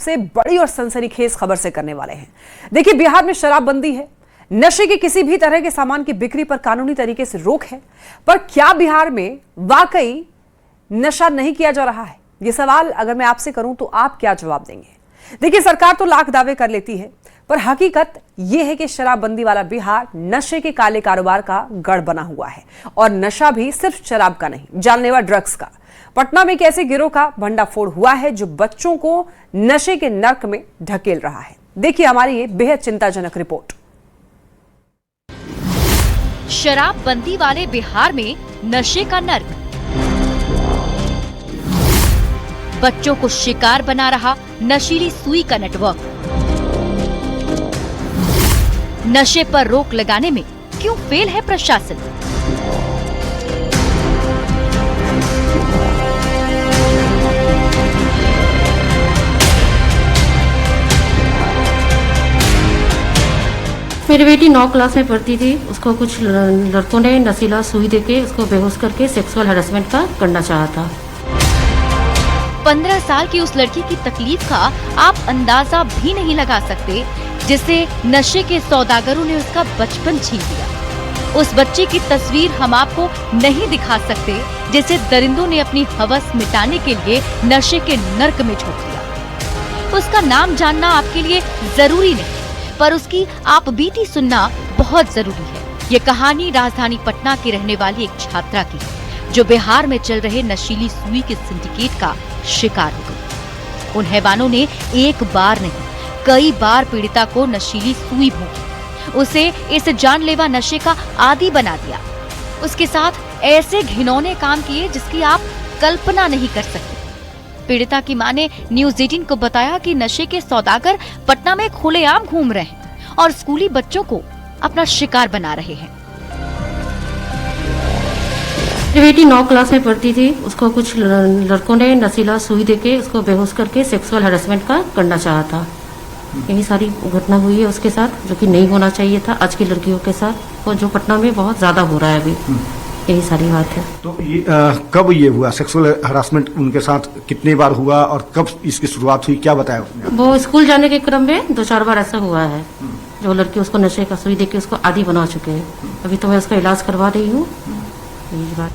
सबसे बड़ी और सनसनीखेज खबर से करने वाले हैं। देखिए, बिहार में शराबबंदी है, नशे के किसी भी तरह के सामान की बिक्री पर कानूनी तरीके से रोक है, पर क्या बिहार में वाकई नशा नहीं किया जा रहा है? ये सवाल अगर मैं आपसे करूं तो आप क्या जवाब देंगे? देखिए, सरकार तो लाख दावे कर लेती है, पर हकीकत यह है कि शराबबंदी वाला बिहार नशे के काले कारोबार का गढ़ बना हुआ है, और नशा भी सिर्फ शराब का नहीं, जानलेवा ड्रग्स का। पटना में एक ऐसे गिरोह का भंडाफोड़ हुआ है जो बच्चों को नशे के नर्क में ढकेल रहा है। देखिए हमारी ये बेहद चिंताजनक रिपोर्ट। शराबबंदी वाले बिहार में नशे का नर्क, बच्चों को शिकार बना रहा नशीली सुई का नेटवर्क। नशे पर रोक लगाने में क्यों फेल है प्रशासन? मेरी बेटी 9 क्लास में पढ़ती थी। उसको कुछ लड़कों ने नशीला सुई देके उसको बेहोश करके सेक्सुअल हैरेसमेंट का करना चाहा था। 15 साल की उस लड़की की तकलीफ का आप अंदाजा भी नहीं लगा सकते, जिसे नशे के सौदागरों ने उसका बचपन छीन लिया। उस बच्चे की तस्वीर हम आपको नहीं दिखा सकते, जिसे दरिंदों ने अपनी हवस मिटाने के लिए नशे के नर्क में झोंक दिया। उसका नाम जानना आपके लिए जरूरी नहीं, पर उसकी आप बीती सुनना बहुत जरूरी है। ये कहानी राजधानी पटना की रहने वाली एक छात्रा की, जो बिहार में चल रहे नशीली सुई के सिंडिकेट का शिकार हो गई। उन हैवानों ने एक बार नहीं, कई बार पीड़िता को नशीली सुई भोंकी, उसे इस जानलेवा नशे का आदी बना दिया। उसके साथ ऐसे घिनौने काम किए जिसकी आप कल्पना नहीं कर सकते। पीड़िता की मां ने न्यूज़ 18 को बताया कि नशे के सौदागर पटना में खुलेआम घूम रहे हैं और स्कूली बच्चों को अपना शिकार बना रहे हैं। मेरी बेटी 9 क्लास में पढ़ती थी। उसको कुछ लड़कों ने नशीला सुई देके उसको बेहोश करके सेक्सुअल हैरेसमेंट का करना चाहा था। यही सारी घटना हुई है उसके साथ, जो कि नहीं होना चाहिए था आज की लड़कियों के साथ, और जो पटना में बहुत ज्यादा हो रहा है अभी। यही सारी बात है। तो ये कब ये हुआ सेक्सुअल हरासमेंट उनके साथ, कितने बार हुआ और कब इसकी शुरुआत हुई, क्या बताया उसने? वो स्कूल जाने के क्रम में 2-4 बार ऐसा हुआ है, जो लड़की उसको नशे का सुई देके उसको आदी बना चुके हैं। अभी तो मैं उसका इलाज करवा रही हूँ। यही बात।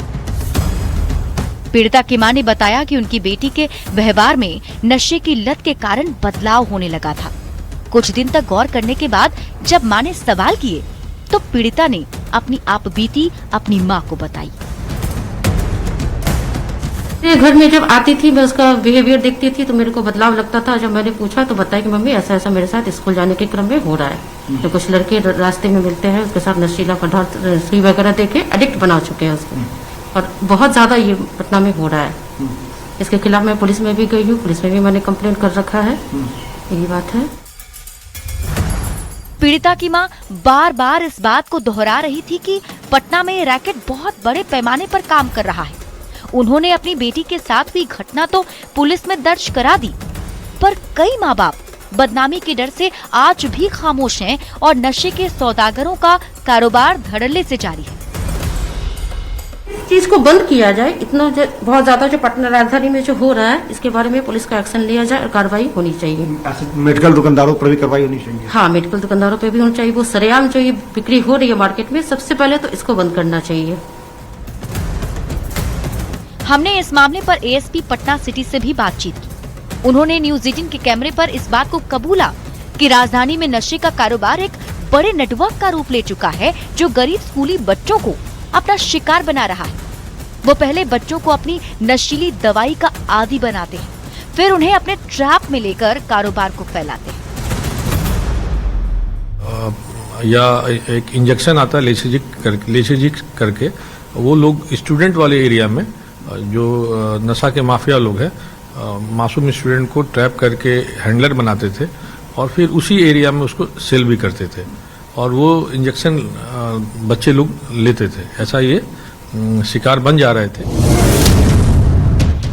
पीड़िता की मां ने बताया कि उनकी बेटी के व्यवहार में नशे की लत के कारण बदलाव होने लगा था। कुछ दिन तक गौर करने के बाद जब मां ने सवाल किए, तो पीड़िता ने अपनी आपबीती अपनी मां को बताई। घर में जब आती थी, मैं उसका बिहेवियर देखती थी तो मेरे को बदलाव लगता था। जब मैंने पूछा तो बताया कि मम्मी ऐसा ऐसा मेरे साथ स्कूल जाने के क्रम में हो रहा है। तो कुछ लड़के रास्ते में मिलते हैं, उसके साथ नशीला पदार्थ सुई वगैरह देके एडिक्ट बना चुके हैं उसको, और बहुत ज्यादा ये पटना में हो रहा है। इसके खिलाफ मैं पुलिस में भी गई हूँ, पुलिस में भी मैंने कंप्लेंट कर रखा है। यही बात है। पीड़िता की मां बार बार इस बात को दोहरा रही थी कि पटना में ये रैकेट बहुत बड़े पैमाने पर काम कर रहा है। उन्होंने अपनी बेटी के साथ हुई घटना तो पुलिस में दर्ज करा दी, पर कई माँ बाप बदनामी के डर से आज भी खामोश हैं और नशे के सौदागरों का कारोबार धड़ल्ले से जारी है। इस चीज को बंद किया जाए। इतना बहुत ज्यादा जो पटना राजधानी में जो हो रहा है, इसके बारे में पुलिस का एक्शन लिया जाए और कार्रवाई होनी चाहिए। मेडिकल दुकानदारों पर भी कार्रवाई होनी चाहिए। हाँ, मेडिकल दुकानदारों पे भी होनी चाहिए। वो सरेआम जो ये बिक्री हो रही है मार्केट में, सबसे पहले तो इसको बंद करना चाहिए। हमने इस मामले पर एएसपी पटना सिटी से भी बातचीत की। उन्होंने न्यूज़ 18 के कैमरे पर इस बात को कबूला कि राजधानी में नशे का कारोबार एक बड़े नेटवर्क का रूप ले चुका है, जो गरीब स्कूली बच्चों को अपना शिकार बना रहा है। वो पहले बच्चों को अपनी नशीली दवाई का आदी बनाते हैं, फिर उन्हें अपने ट्रैप में लेकर कारोबार को फैलाते हैं। या एक इंजेक्शन आता है लेसीजिक करके, वो लोग स्टूडेंट वाले एरिया में जो नशा के माफिया लोग हैं, मासूम स्टूडेंट को ट्रैप करके हैंडलर बनाते थे और फिर उसी एरिया में उसको सेल भी करते थे, और वो इंजेक्शन बच्चे लोग लेते थे। ऐसा ये शिकार बन जा रहे थे।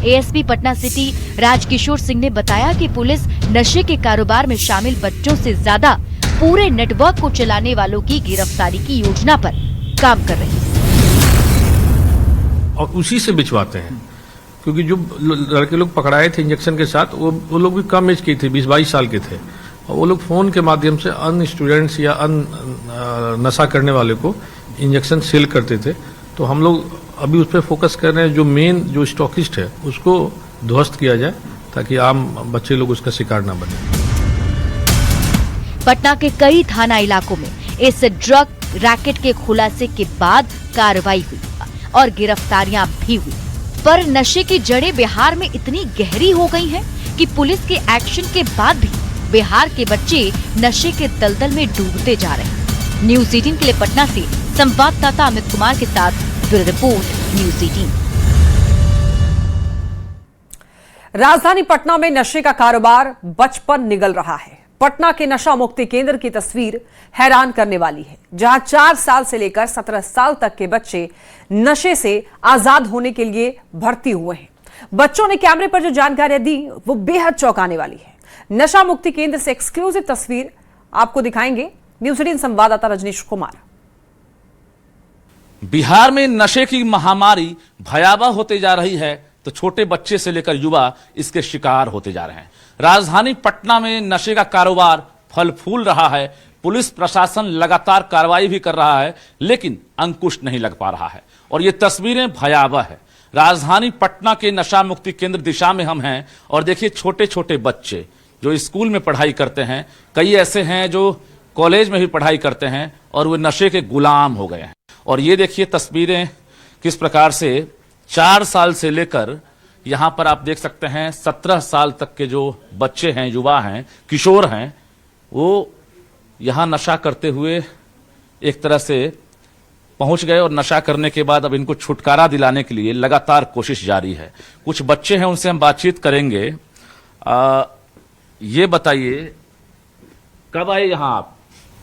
एएसपी पटना सिटी राजकिशोर सिंह ने बताया कि पुलिस नशे के कारोबार में शामिल बच्चों से ज्यादा पूरे नेटवर्क को चलाने वालों की गिरफ्तारी की योजना पर काम कर रही है और उसी से बिचवाते हैं। क्योंकि जो लड़के लोग पकड़ाए थे इंजेक्शन के साथ वो लोग भी कम एज के थे, 20-22 साल के थे, और वो लोग फोन के माध्यम से अन्य स्टूडेंट्स या अन्य नशा करने वाले को इंजेक्शन सेल करते थे। तो हम लोग अभी उस पर फोकस कर रहे हैं, जो मेन जो स्टॉकिस्ट है उसको ध्वस्त किया जाए ताकि आम बच्चे लोग उसका शिकार न बने। पटना के कई थाना इलाकों में इस ड्रग रैकेट के खुलासे के बाद कार्रवाई हुई और गिरफ्तारियां भी हुई, पर नशे की जड़ें बिहार में इतनी गहरी हो गई हैं कि पुलिस के एक्शन के बाद भी बिहार के बच्चे नशे के दलदल में डूबते जा रहे हैं। न्यूज़ 18 के लिए पटना से संवाददाता अमित कुमार के साथ ब्यूरो रिपोर्ट न्यूज़ 18। राजधानी पटना में नशे का कारोबार बचपन निगल रहा है। पटना के नशा मुक्ति केंद्र की तस्वीर हैरान करने वाली है, जहां 4 साल से लेकर 17 साल तक के बच्चे नशे से आजाद होने के लिए भर्ती हुए हैं। बच्चों ने कैमरे पर जो जानकारियां दी वो बेहद चौंकाने वाली है। नशा मुक्ति केंद्र से एक्सक्लूसिव तस्वीर आपको दिखाएंगे न्यूज़ 18 संवाददाता रजनीश कुमार। बिहार में नशे की महामारी भयावह होते जा रही है, तो छोटे बच्चे से लेकर युवा इसके शिकार होते जा रहे हैं। राजधानी पटना में नशे का कारोबार फल फूल रहा है। पुलिस प्रशासन लगातार कार्रवाई भी कर रहा है, लेकिन अंकुश नहीं लग पा रहा है और ये तस्वीरें भयावह है। राजधानी पटना के नशा मुक्ति केंद्र दिशा में हम हैं और देखिए छोटे छोटे बच्चे जो स्कूल में पढ़ाई करते हैं, कई ऐसे हैं जो कॉलेज में भी पढ़ाई करते हैं और वे नशे के गुलाम हो गए हैं। और ये देखिए तस्वीरें किस प्रकार से 4 साल से लेकर यहां पर आप देख सकते हैं 17 साल तक के जो बच्चे हैं, युवा हैं, किशोर हैं, वो यहां नशा करते हुए एक तरह से पहुंच गए और नशा करने के बाद अब इनको छुटकारा दिलाने के लिए लगातार कोशिश जारी है। कुछ बच्चे हैं, उनसे हम बातचीत करेंगे। ये बताइए कब आए यहाँ आप?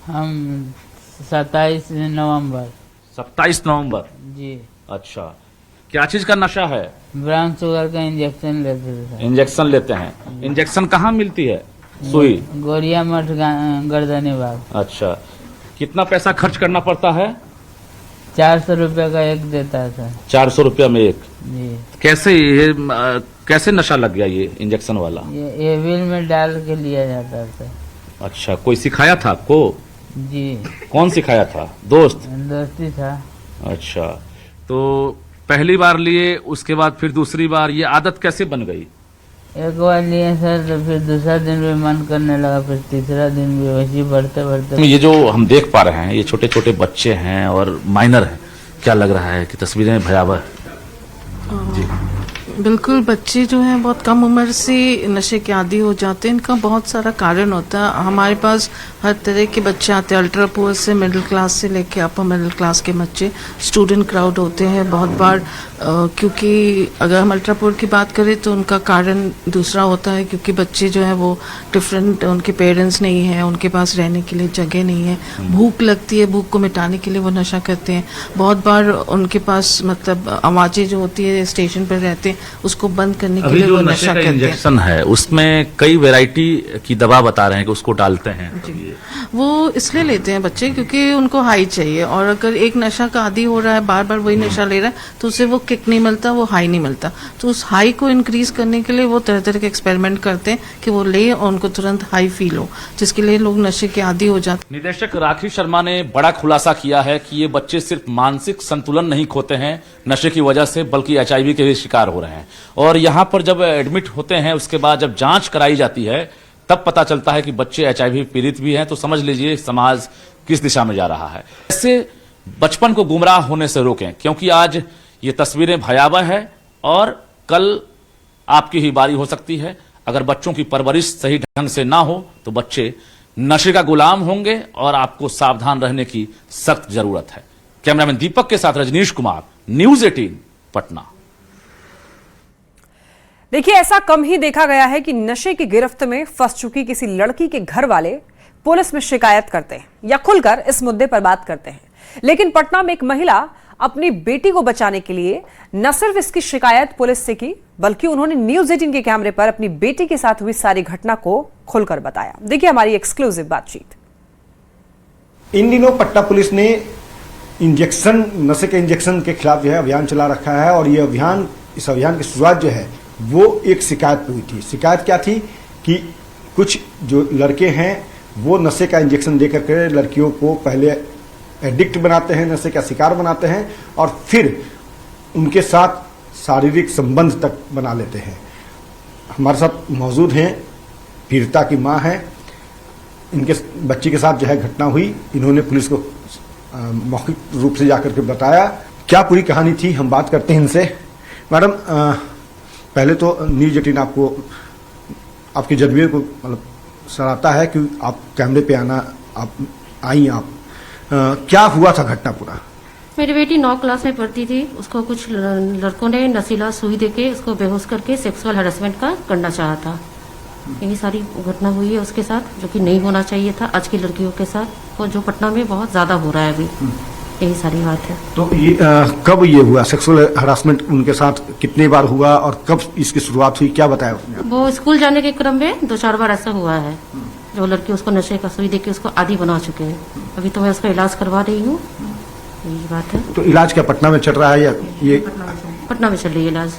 हम 27 नवंबर। 27 नवंबर जी। अच्छा, क्या चीज का नशा है? ब्राउन शुगर का इंजेक्शन लेते थे। इंजेक्शन लेते हैं। इंजेक्शन कहाँ मिलती है? सुई? गोरिया मठ गर्दनी बाग। अच्छा, कितना पैसा खर्च करना पड़ता है? 400 रुपये का एक देता था। 400 रुपया में एक? जी। कैसे नशा लग गया ये इंजेक्शन वाला? ये बिल में डाल के लिया जाता था। अच्छा, कोई सिखाया था आपको? जी। कौन सिखाया था? दोस्त? दोस्ती था। अच्छा, तो पहली बार लिए, उसके बाद फिर दूसरी बार, ये आदत कैसे बन गई? एक बार लिए सर, तो फिर दूसरा दिन भी मन करने लगा, फिर तीसरा दिन भी वैसे बढ़ते बढ़ते। ये जो हम देख पा रहे हैं ये छोटे छोटे बच्चे हैं और माइनर हैं, क्या लग रहा है कि तस्वीरें भयावह? जी बिल्कुल, बच्चे जो हैं बहुत कम उम्र से नशे के आदी हो जाते हैं। इनका बहुत सारा कारण होता है। हमारे पास हर तरह के बच्चे आते हैं, अल्ट्रा पुअर से मिडिल क्लास से लेके अपर मिडिल क्लास के बच्चे। स्टूडेंट क्राउड होते हैं बहुत बार, क्योंकि अगर हम अल्ट्रा पुअर की बात करें तो उनका कारण दूसरा होता है, क्योंकि बच्चे जो हैं वो डिफरेंट, उनके पेरेंट्स नहीं हैं, उनके पास रहने के लिए जगह नहीं है, भूख लगती है, भूख को मिटाने के लिए वो नशा करते हैं। बहुत बार उनके पास मतलब आवाज़ें जो होती है स्टेशन पर रहते हैं, उसको बंद करने के लिए वो नशा करते हैं। इंजेक्शन है उसमें कई वैरायटी की दवा बता रहे हैं कि उसको डालते हैं। वो इसलिए लेते हैं बच्चे क्योंकि उनको हाई चाहिए, और अगर एक नशा का आदी हो रहा है, बार बार वही नशा ले रहा है, तो उसे वो किक नहीं मिलता, वो हाई नहीं मिलता। तो उस हाई को इंक्रीज करने के लिए वो तरह तरह के एक्सपेरिमेंट करते हैं कि वो ले और उनको तुरंत हाई फील हो, जिसके लिए लोग नशे के आदी हो जाते हैं। निदेशक राखी शर्मा ने बड़ा खुलासा किया है कि ये बच्चे सिर्फ मानसिक संतुलन नहीं खोते हैं नशे की वजह से, बल्कि HIV के भी शिकार हो रहे हैं। और यहाँ पर जब एडमिट होते हैं, उसके बाद जब जांच कराई जाती है, तब पता चलता है कि बच्चे HIV पीड़ित भी हैं। तो समझ लीजिए समाज किस दिशा में जा रहा है। ऐसे बचपन को गुमराह होने से रोकें, क्योंकि आज ये तस्वीरें भयावह है और कल आपकी ही बारी हो सकती है। अगर बच्चों की परवरिश सही ढंग से ना हो तो बच्चे नशे का गुलाम होंगे और आपको सावधान रहने की सख्त जरूरत है। कैमरामैन दीपक के साथ रजनीश कुमार, न्यूज़ 18 पटना। देखिए, ऐसा कम ही देखा गया है कि नशे की गिरफ्त में फंस चुकी किसी लड़की के घर वाले पुलिस में शिकायत करते हैं या खुलकर इस मुद्दे पर बात करते हैं। लेकिन पटना में एक महिला अपनी बेटी को बचाने के लिए न सिर्फ इसकी शिकायत पुलिस से की, बल्कि उन्होंने न्यूज़ 18 के कैमरे पर अपनी बेटी के साथ हुई सारी घटना को खुलकर बताया। देखिए हमारी एक्सक्लूसिव बातचीत। इन दिनों पटना पुलिस ने नशे के इंजेक्शन के खिलाफ जो है अभियान चला रखा है, और ये अभियान इस अभियान की शुरुआत जो है वो एक शिकायत पे हुई थी। शिकायत क्या थी कि कुछ जो लड़के हैं वो नशे का इंजेक्शन देकर के लड़कियों को पहले एडिक्ट बनाते हैं, नशे का शिकार बनाते हैं और फिर उनके साथ शारीरिक संबंध तक बना लेते हैं। हमारे साथ मौजूद हैं, पीड़िता की मां है, इनके बच्ची के साथ जो है घटना हुई, इन्होंने पुलिस को मौखिक रूप से जाकर के बताया। क्या पूरी कहानी थी हम बात करते हैं इनसे। मैडम, पहले तो न्यूज 18 आपको आपके जज्बे को मतलब सराहता है कि आप कैमरे पे आई क्या हुआ था घटना पूरा? मेरी बेटी 9 क्लास में पढ़ती थी, उसको कुछ लड़कों ने नशीला सुई देके उसको बेहोश करके सेक्सुअल हैरेसमेंट का करना चाहा था। यही सारी घटना हुई है उसके साथ, जो कि नहीं होना चाहिए था आज की लड़कियों के साथ, और जो पटना में बहुत ज्यादा हो रहा है अभी। यही सारी बात है। तो ये कब ये हुआ सेक्सुअल हरासमेंट उनके साथ, कितने बार हुआ और कब इसकी शुरुआत हुई, क्या बताया उसने? वो स्कूल जाने के क्रम में 2-4 बार ऐसा हुआ है, जो लड़की उसको नशे का सुई देके उसको आदी बना चुके हैं। अभी तो मैं उसका इलाज करवा रही हूँ, यही बात है। तो इलाज क्या पटना में चल रहा है या ये पटना में चल रही है इलाज?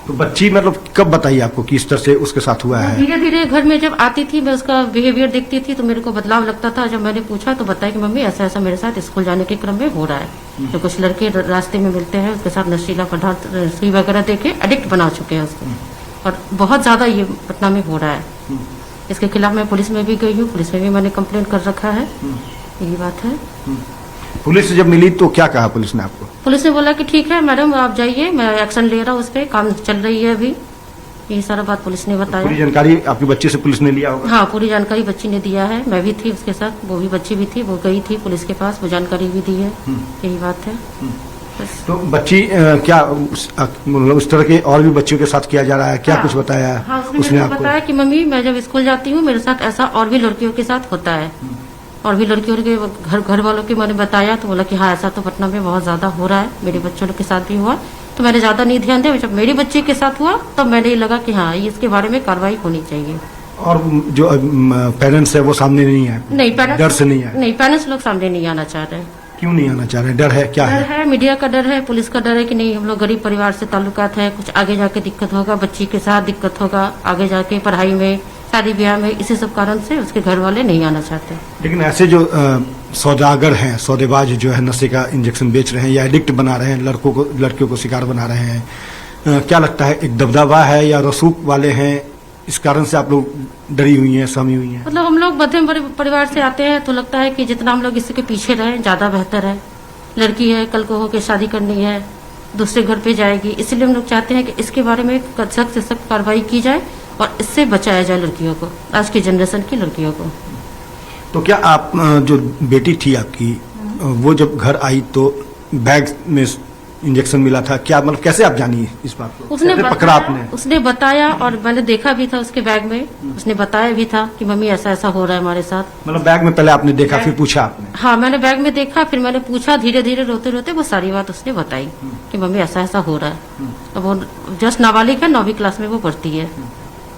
तो बच्ची मतलब कब बताइए आपको कि इस तरह से उसके साथ हुआ है? धीरे धीरे घर में जब आती थी, मैं उसका बिहेवियर देखती थी तो मेरे को बदलाव लगता था। जब मैंने पूछा तो बताया कि मम्मी ऐसा ऐसा मेरे साथ स्कूल जाने के क्रम में हो रहा है। तो कुछ लड़के रास्ते में मिलते हैं, उसके साथ नशीला पदार्थ सुई वगैरह देके एडिक्ट बना चुके हैं उसको, और बहुत ज्यादा ये पटना में हो रहा है। इसके खिलाफ मैं पुलिस में भी गई हूँ, पुलिस में भी मैंने कंप्लेन कर रखा है। यही बात है। पुलिस से जब मिली तो क्या कहा पुलिस ने आपको? पुलिस ने बोला कि ठीक है मैडम आप जाइए, मैं एक्शन ले रहा हूँ, उस पर काम चल रही है अभी। यही सारा बात पुलिस ने बताया। पूरी जानकारी आपके बच्चे से पुलिस ने लिया होगा? हाँ, पूरी जानकारी बच्ची ने दिया है, मैं भी थी उसके साथ, वो भी बच्ची भी थी, वो गई थी पुलिस के पास, वो जानकारी भी दी है। यही बात है। तो बच्ची क्या मतलब उस तरह के और भी बच्चों के साथ किया जा रहा है, क्या हाँ, कुछ बताया? हाँ, उसने आपको बताया कि मम्मी मैं जब स्कूल जाती हूँ मेरे साथ ऐसा और भी लड़कियों के साथ होता है, और भी लड़कियों के घर वालों के मैंने बताया तो बोला कि हाँ ऐसा तो पटना में बहुत ज्यादा हो रहा है, मेरे बच्चों के साथ भी हुआ। तो मैंने ज्यादा नहीं ध्यान दिया, जब मेरी बच्ची के साथ हुआ तब मैंने ये लगा कि हाँ इसके बारे में कार्रवाई होनी चाहिए। और जो पेरेंट्स है वो सामने नहीं आए? नहीं, पेरेंट्स डर से नहीं आए? नहीं, पेरेंट्स लोग सामने नहीं आना चाह रहे। क्यों नहीं आना चाह रहे? डर है? क्या डर है, मीडिया का डर है, पुलिस का डर है कि नहीं हम लोग गरीब परिवार से ताल्लुकात है, कुछ आगे जाके दिक्कत होगा, बच्ची के साथ दिक्कत होगा, आगे जाके पढ़ाई में, शादी ब्याह में, इसी सब कारण से उसके घर वाले नहीं आना चाहते। लेकिन ऐसे जो सौदागर हैं, सौदेबाज जो है नशे का इंजेक्शन बेच रहे हैं या एडिक्ट बना रहे हैं, लड़कियों को शिकार बना रहे हैं, क्या लगता है एक दबदबा है या रसूख वाले हैं, इस कारण से आप लोग डरी हुई हैं, सहमी हुई हैं? मतलब हम लोग मध्यम परिवार से आते हैं तो लगता है कि जितना हम लोग इसके पीछे रहें ज्यादा बेहतर है। लड़की है, कल को होकर शादी करनी है, दूसरे घर पे जाएगी, इसलिए हम लोग चाहते हैं कि इसके बारे में सख्त से सख्त कार्रवाई की जाए और इससे बचाया जाए लड़कियों को, आज की जनरेशन की लड़कियों को। तो क्या आप जो बेटी थी आपकी, वो जब घर आई तो बैग में इंजेक्शन मिला था, क्या मतलब कैसे आप जानिए इस बात को? उसने पकड़ा आपने? उसने बताया और मैंने देखा भी था उसके बैग में, उसने बताया भी था कि मम्मी ऐसा ऐसा हो रहा है हमारे साथ। मतलब बैग में पहले आपने देखा फिर पूछा आपने? हाँ, मैंने बैग में देखा, फिर मैंने पूछा, धीरे धीरे रोते रोते वो सारी बात उसने बताई कि मम्मी ऐसा ऐसा हो रहा है। अब वो जस्ट नाबालिग है, 9वीं क्लास में वो पढ़ती है।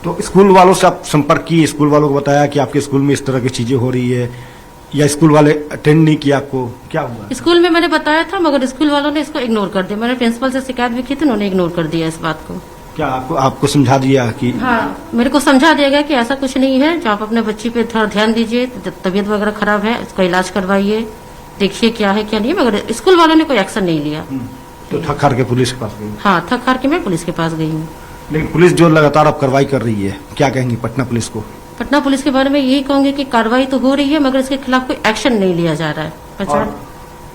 तो स्कूल वालों से आप संपर्क किए, स्कूल वालों को बताया कि आपके स्कूल में इस तरह की चीजें हो रही है, या स्कूल वाले अटेंड नहीं किया आपको, क्या हुआ? स्कूल में मैंने बताया था मगर स्कूल वालों ने इसको इग्नोर कर दिया। मैंने प्रिंसिपल से शिकायत भी की थी, उन्होंने इग्नोर कर दिया इस बात को। क्या आपको समझा दिया कि? हाँ, मेरे को समझा दिया गया कि ऐसा कुछ नहीं है, जो आप अपने बच्ची पे थोड़ा ध्यान दीजिए, तबीयत वगैरह खराब है उसका इलाज करवाइए, देखिए क्या है क्या नहीं, मगर स्कूल वालों ने कोई एक्शन नहीं लिया। तो थक हार के पुलिस के पास गई? हाँ, थक हार के मैं पुलिस के पास गई हूँ। लेकिन पुलिस जो लगातार अब कार्रवाई कर रही है, क्या कहेंगी पटना पुलिस को? पटना पुलिस के बारे में यही कहूंगी कि कार्रवाई तो हो रही है मगर इसके खिलाफ कोई एक्शन नहीं लिया जा रहा है।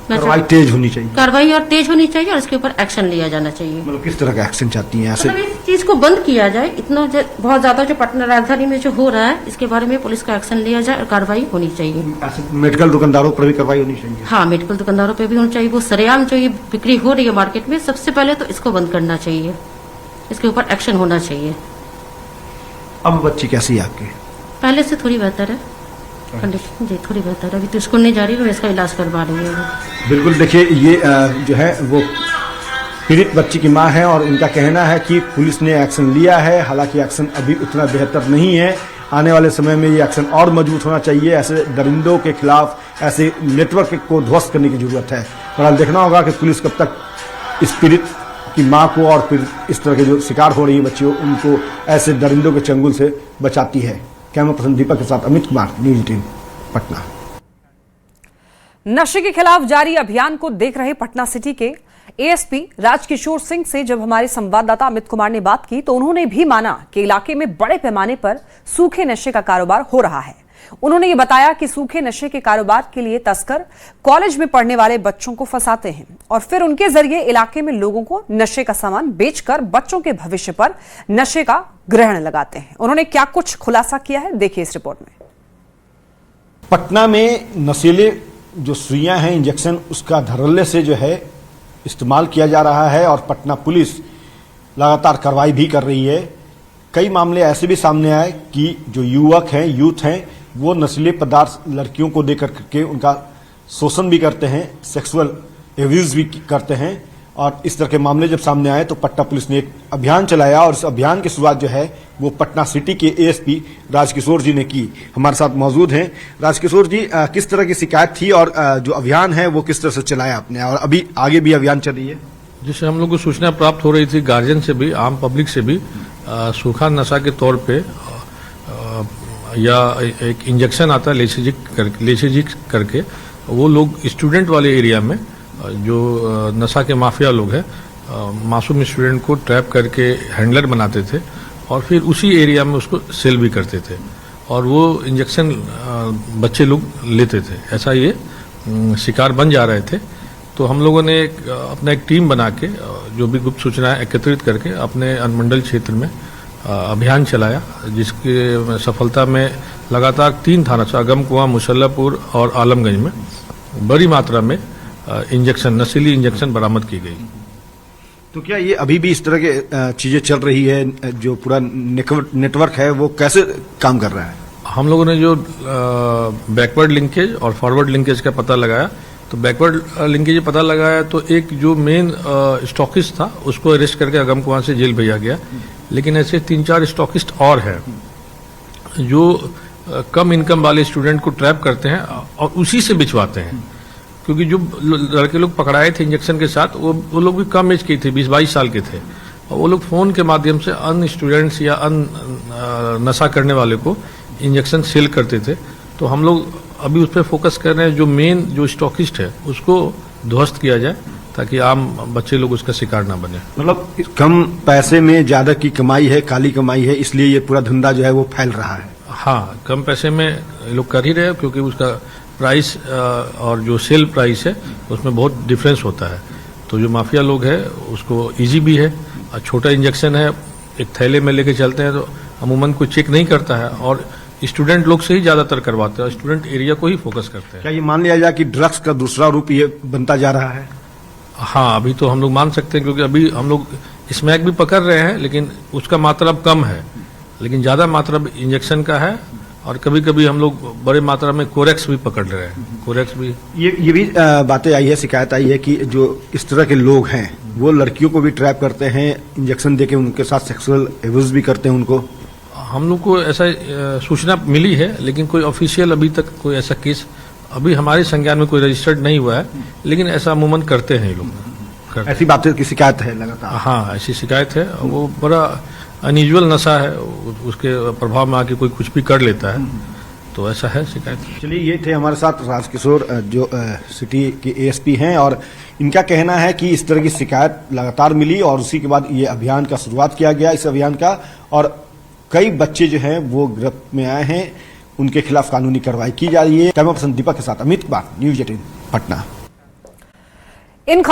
कार्रवाई तेज होनी चाहिए? कार्रवाई और तेज होनी चाहिए और इसके ऊपर एक्शन लिया जाना चाहिए। मतलब किस तरह का एक्शन चाहती हैं ऐसे? मतलब इस चीज को बंद किया जाए, इतना बहुत ज्यादा जो पटना राजधानी में जो हो रहा है इसके बारे में पुलिस का एक्शन लिया जाए और कार्रवाई होनी चाहिए। मेडिकल दुकानदारों पर भी कार्रवाई होनी चाहिए? हाँ, मेडिकल दुकानदारों पर भी होनी चाहिए। वो सरेआम जो ये बिक्री हो रही है मार्केट में, सबसे पहले तो इसको बंद करना चाहिए, इसके ऊपर एक्शन होना चाहिए। अब बच्ची कैसी है आपकी? पहले से थोड़ी बेहतर है कंडीशन जी, थोड़ी बेहतर है। अभी तो स्कूल नहीं जा रही, मैं इसका इलाज करवा रही हूँ। बिल्कुल, देखिए ये जो है वो पीड़ित बच्ची की मां है और उनका कहना है कि पुलिस ने एक्शन लिया है, हालांकि एक्शन अभी उतना बेहतर नहीं है, आने वाले समय में ये एक्शन और मजबूत होना चाहिए। ऐसे दरिंदों के खिलाफ, ऐसे नेटवर्क को ध्वस्त करने की जरूरत है। और देखना होगा कि पुलिस कब तक इस पीड़ित की माँ को और फिर इस तरह के जो शिकार हो रही है बच्चियों, उनको ऐसे दरिंदों के चंगुल से बचाती है। कैमरा पर्सन दीपक के साथ अमित कुमार, न्यूज़ 18 पटना। नशे के खिलाफ जारी अभियान को देख रहे पटना सिटी के एएसपी राजकिशोर सिंह से जब हमारे संवाददाता अमित कुमार ने बात की तो उन्होंने भी माना कि इलाके में बड़े पैमाने पर सूखे नशे का कारोबार हो रहा है। उन्होंने ये बताया कि सूखे नशे के कारोबार के लिए तस्कर कॉलेज में पढ़ने वाले बच्चों को फंसाते हैं और फिर उनके जरिए इलाके में लोगों को नशे का सामान बेचकर बच्चों के भविष्य पर नशे का ग्रहण लगाते हैं। उन्होंने क्या कुछ खुलासा किया है, देखिए इस रिपोर्ट में। पटना में नशीले जो सुइयां हैं, इंजेक्शन, उसका धड़ल्ले से जो है इस्तेमाल किया जा रहा है और पटना पुलिस लगातार कार्रवाई भी कर रही है। कई मामले ऐसे भी सामने आए कि जो युवक हैं, यूथ हैं, वो नशीले पदार्थ लड़कियों को देकर के उनका शोषण भी करते हैं, सेक्सुअल एब्यूज भी करते हैं। और इस तरह के मामले जब सामने आए तो पटना पुलिस ने एक अभियान चलाया और इस अभियान की शुरुआत जो है वो पटना सिटी के एएसपी राजकिशोर जी ने की। हमारे साथ मौजूद हैं राजकिशोर जी। किस तरह की शिकायत थी और जो अभियान है वो किस तरह से चलाया आपने, और अभी आगे भी अभियान चल रही है? जिससे हम लोग को सूचना प्राप्त हो रही थी गार्जियन से भी, आम पब्लिक से भी, सूखा नशा के तौर पे या एक इंजेक्शन आता है लेसीजिक करके, वो लोग स्टूडेंट वाले एरिया में जो नशा के माफिया लोग हैं, मासूम स्टूडेंट को ट्रैप करके हैंडलर बनाते थे और फिर उसी एरिया में उसको सेल भी करते थे और वो इंजेक्शन बच्चे लोग लेते थे। ऐसा ये शिकार बन जा रहे थे। तो हम लोगों ने अपना एक टीम बना के जो भी गुप्त सूचनाएं एकत्रित करके अपने अनुमंडल क्षेत्र में अभियान चलाया, जिसके सफलता में लगातार 3 थाना अगमकुआं, मुसल्लापुर और आलमगंज में बड़ी मात्रा में इंजेक्शन, नशीली इंजेक्शन बरामद की गई। तो क्या ये अभी भी इस तरह के चीजें चल रही है? जो पूरा नेटवर्क है वो कैसे काम कर रहा है? हम लोगों ने जो बैकवर्ड लिंकेज और फॉरवर्ड लिंकेज का पता लगाया, तो बैकवर्ड लिंकेज पता लगाया तो एक जो मेन स्टॉकिस्ट था उसको अरेस्ट करके अगमकुआं से जेल भेजा गया। लेकिन ऐसे 3-4 स्टॉकिस्ट और हैं जो कम इनकम वाले स्टूडेंट को ट्रैप करते हैं और उसी से बिचवाते हैं। क्योंकि जो लड़के लोग पकड़ाए थे इंजेक्शन के साथ वो लोग भी कम एज के थे, 20-22 साल के थे, और वो लोग फोन के माध्यम से अन्य स्टूडेंट्स या अन्य नशा करने वाले को इंजेक्शन सेल करते थे। तो हम लोग अभी उस पर फोकस कर रहे हैं, जो मेन जो स्टॉकिस्ट है उसको ध्वस्त किया जाए ताकि आम बच्चे लोग उसका शिकार ना बने। मतलब कम पैसे में ज्यादा की कमाई है, काली कमाई है, इसलिए ये पूरा धंधा जो है वो फैल रहा है। हाँ, कम पैसे में लोग कर ही रहे हैं क्योंकि उसका प्राइस और जो सेल प्राइस है उसमें बहुत डिफरेंस होता है। तो जो माफिया लोग हैं उसको इजी भी है, और छोटा इंजेक्शन है, एक थैले में लेके चलते हैं तो अमूमन कोई चेक नहीं करता है और स्टूडेंट लोग से ही ज्यादातर करवाते हैं, स्टूडेंट एरिया को ही फोकस करते हैं। क्या ये मान लिया जाए कि ड्रग्स का दूसरा रूप ये बनता जा रहा है? हाँ, अभी तो हम लोग मान सकते हैं क्योंकि अभी हम लोग स्मैक भी पकड़ रहे हैं, लेकिन उसका मात्रा अब कम है, लेकिन ज्यादा मात्रा इंजेक्शन का है। और कभी कभी हम लोग बड़े मात्रा में कोरेक्स भी पकड़ रहे हैं। कोरेक्स भी ये भी बातें आई है, शिकायत आई है कि जो इस तरह के लोग हैं वो लड़कियों को भी ट्रैप करते हैं, इंजेक्शन देके उनके साथ सेक्सुअल एब्यूज भी करते हैं उनको। हम लोग को ऐसा सूचना मिली है, लेकिन कोई ऑफिशियल अभी तक कोई ऐसा केस अभी हमारे संज्ञान में कोई रजिस्टर्ड नहीं हुआ है, लेकिन ऐसा अमूमन करते हैं ये लोग। ऐसी बातें की शिकायत है लगातार? हाँ, ऐसी शिकायत है। वो बड़ा अनयूजुअल नशा है, उसके प्रभाव में आके कोई कुछ भी कर लेता है, तो ऐसा है शिकायत। चलिए, ये थे हमारे साथ राजकिशोर जो सिटी के एएसपी हैं, और इनका कहना है कि इस तरह की शिकायत लगातार मिली और उसी के बाद ये अभियान का शुरुआत किया गया, इस अभियान का, और कई बच्चे जो हैं वो गिरफ्त में आए हैं, उनके खिलाफ कानूनी कार्रवाई की जा रही है। कैमरा पर्सन दीपक के साथ अमित कुमार, न्यूज़ 18 पटना।